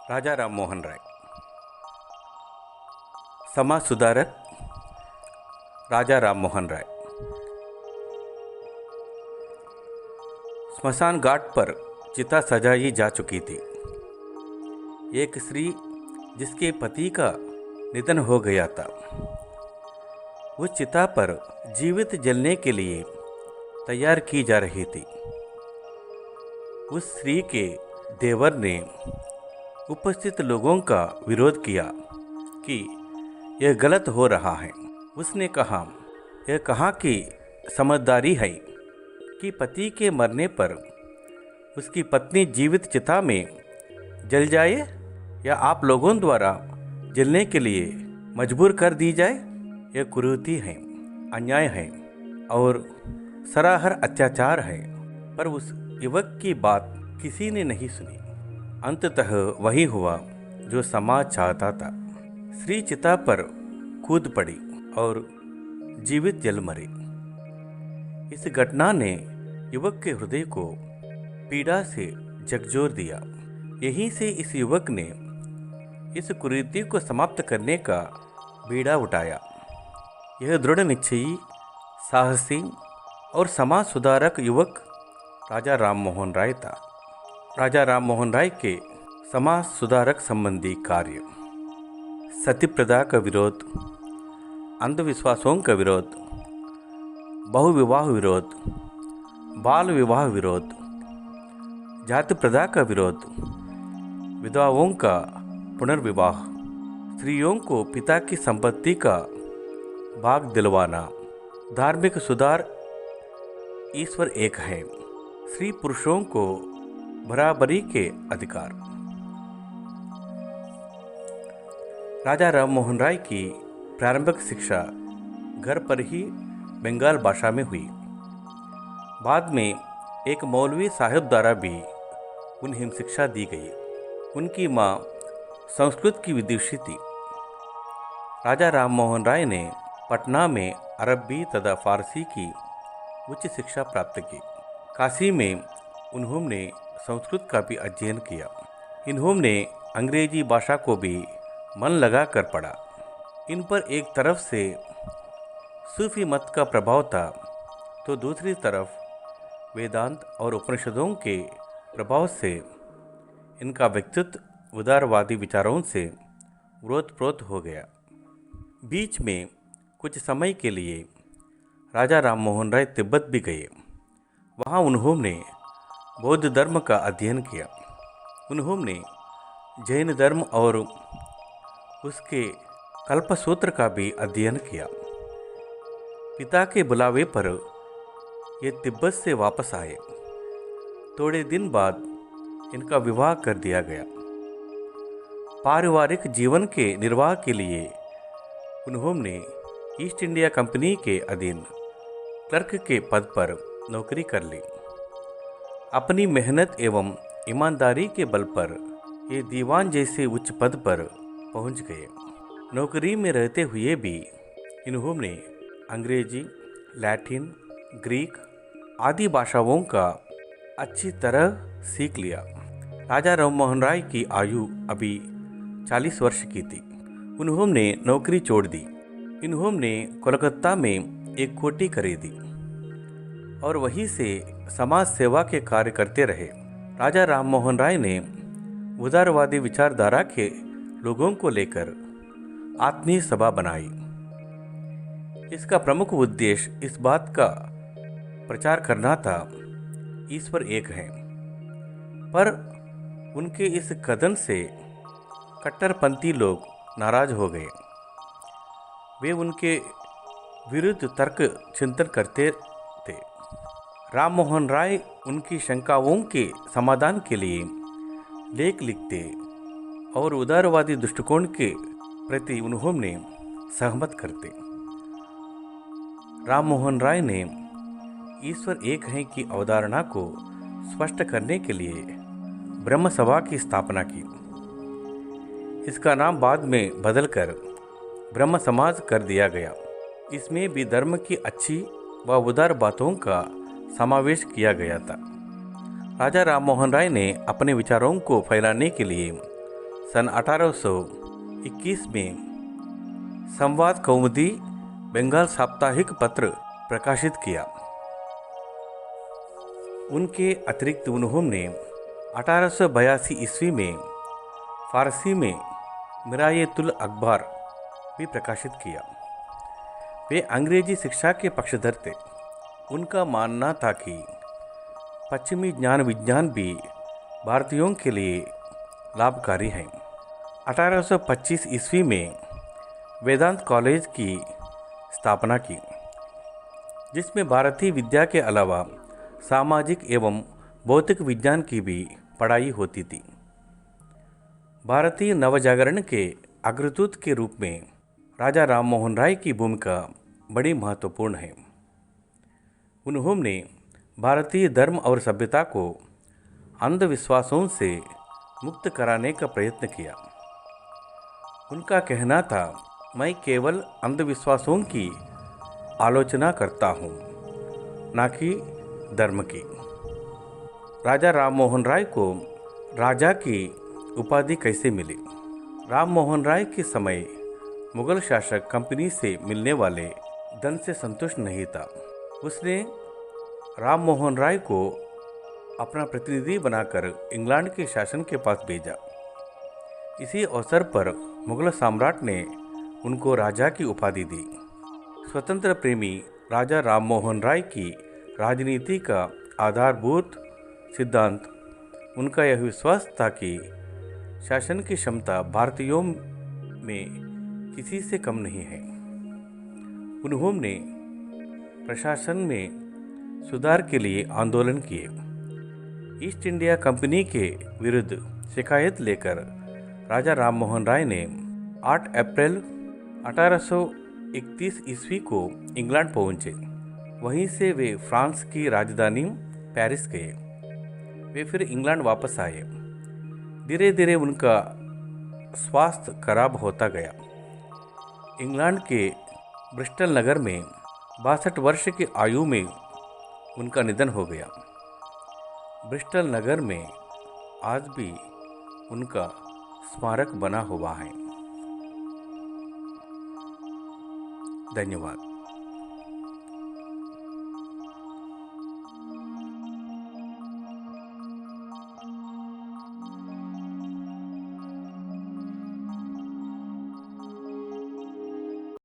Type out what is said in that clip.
राजा राम मोहन राय। समाज सुधारक राजा राम मोहन राय। स्मशान घाट पर चिता सजाई जा चुकी थी। एक स्त्री जिसके पति का निधन हो गया था, उस चिता पर जीवित जलने के लिए तैयार की जा रही थी। उस स्त्री के देवर ने उपस्थित लोगों का विरोध किया कि यह गलत हो रहा है। उसने कहा, यह कहाँ की समझदारी है कि पति के मरने पर उसकी पत्नी जीवित चिता में जल जाए या आप लोगों द्वारा जलने के लिए मजबूर कर दी जाए। यह कुरीति है, अन्याय है और सराहर अत्याचार है। पर उस युवक की बात किसी ने नहीं सुनी। अंततः वही हुआ जो समाज चाहता था। स्त्री चिता पर कूद पड़ी और जीवित जल मरी। इस घटना ने युवक के हृदय को पीड़ा से झकझोर दिया। यहीं से इस युवक ने इस कुरीति को समाप्त करने का बीड़ा उठाया। यह दृढ़ निश्चयी, साहसी और समाज सुधारक युवक राजा राम मोहन राय था। राजा राम मोहन राय के समाज सुधारक संबंधी कार्य, सती प्रथा का विरोध, अंधविश्वासों का विरोध, बहुविवाह विरोध, बाल विवाह विरोध, जाति प्रथा का विरोध, विधवाओं का पुनर्विवाह, स्त्रियों को पिता की संपत्ति का भाग दिलवाना, धार्मिक सुधार, ईश्वर एक है, स्त्री पुरुषों को बराबरी के अधिकार। राजा राम मोहन राय की प्रारंभिक शिक्षा घर पर ही बंगाल भाषा में हुई। बाद में एक मौलवी साहब द्वारा भी उन्हें शिक्षा दी गई। उनकी माँ संस्कृत की विदुषी थी। राजा राम मोहन राय ने पटना में अरबी तथा फारसी की उच्च शिक्षा प्राप्त की। काशी में उन्होंने संस्कृत का भी अध्ययन किया। इन्होंने अंग्रेजी भाषा को भी मन लगा कर पढ़ा। इन पर एक तरफ से सूफी मत का प्रभाव था तो दूसरी तरफ वेदांत और उपनिषदों के प्रभाव से इनका व्यक्तित्व उदारवादी विचारों से ओतप्रोत हो गया। बीच में कुछ समय के लिए राजा राम मोहन राय तिब्बत भी गए। वहाँ उन्होंने बौद्ध धर्म का अध्ययन किया। उन्होंने जैन धर्म और उसके कल्पसूत्र का भी अध्ययन किया। पिता के बुलावे पर ये तिब्बत से वापस आए। थोड़े दिन बाद इनका विवाह कर दिया गया। पारिवारिक जीवन के निर्वाह के लिए उन्होंने ईस्ट इंडिया कंपनी के अधीन क्लर्क के पद पर नौकरी कर ली। अपनी मेहनत एवं ईमानदारी के बल पर ये दीवान जैसे उच्च पद पर पहुंच गए। नौकरी में रहते हुए भी इन्होंने अंग्रेजी, लैटिन, ग्रीक आदि भाषाओं का अच्छी तरह सीख लिया। राजा राम मोहन राय की आयु अभी 40 वर्ष की थी। उन्होंने नौकरी छोड़ दी। इन्होंने कोलकाता में एक कोठी खरीदी और वहीं से समाज सेवा के कार्य करते रहे। राजा राम मोहन राय ने उदारवादी विचारधारा के लोगों को लेकर आत्मीय सभा बनाई। इसका प्रमुख उद्देश्य इस बात का प्रचार करना था, ईश्वर एक है। पर उनके इस कदम से कट्टरपंथी लोग नाराज हो गए। वे उनके विरुद्ध तर्क चिंतन करते थे। राम मोहन राय उनकी शंकाओं के समाधान के लिए लेख लिखते और उदारवादी दृष्टिकोण के प्रति उन्होंने सहमत करते। राम मोहन राय ने ईश्वर एक है की अवधारणा को स्पष्ट करने के लिए ब्रह्म सभा की स्थापना की। इसका नाम बाद में बदलकर ब्रह्म समाज कर दिया गया। इसमें भी धर्म की अच्छी व उदार बातों का समावेश किया गया था। राजा राम मोहन राय ने अपने विचारों को फैलाने के लिए सन 1821 में संवाद कौमुदी बंगाल साप्ताहिक पत्र प्रकाशित किया। उनके अतिरिक्त उन्होंने 1882 ईस्वी में फारसी में मिरायतुल अखबार भी प्रकाशित किया। वे अंग्रेजी शिक्षा के पक्षधर थे। उनका मानना था कि पश्चिमी ज्ञान विज्ञान भी भारतीयों के लिए लाभकारी है। 1825 ईस्वी में वेदांत कॉलेज की स्थापना की, जिसमें भारतीय विद्या के अलावा सामाजिक एवं भौतिक विज्ञान की भी पढ़ाई होती थी। भारतीय नवजागरण के अग्रदूत के रूप में राजा राममोहन राय की भूमिका बड़ी महत्वपूर्ण है। उन्होंने भारतीय धर्म और सभ्यता को अंधविश्वासों से मुक्त कराने का प्रयत्न किया। उनका कहना था, मैं केवल अंधविश्वासों की आलोचना करता हूँ, न कि धर्म की। राजा राममोहन राय को राजा की उपाधि कैसे मिली? राममोहन राय के समय मुगल शासक कंपनी से मिलने वाले धन से संतुष्ट नहीं था। उसने राममोहन राय को अपना प्रतिनिधि बनाकर इंग्लैंड के शासन के पास भेजा। इसी अवसर पर मुगल सम्राट ने उनको राजा की उपाधि दी। स्वतंत्र प्रेमी राजा राममोहन राय की राजनीति का आधारभूत सिद्धांत उनका यह विश्वास था कि शासन की क्षमता भारतीयों में किसी से कम नहीं है। उन्होंने प्रशासन में सुधार के लिए आंदोलन किए। ईस्ट इंडिया कंपनी के विरुद्ध शिकायत लेकर राजा राममोहन राय ने 8 अप्रैल 1831 ईस्वी को इंग्लैंड पहुंचे। वहीं से वे फ्रांस की राजधानी पेरिस गए। वे फिर इंग्लैंड वापस आए। धीरे धीरे उनका स्वास्थ्य खराब होता गया। इंग्लैंड के ब्रिस्टल नगर में 62 वर्ष की आयु में उनका निधन हो गया। ब्रिस्टल नगर में आज भी उनका स्मारक बना हुआ है। धन्यवाद।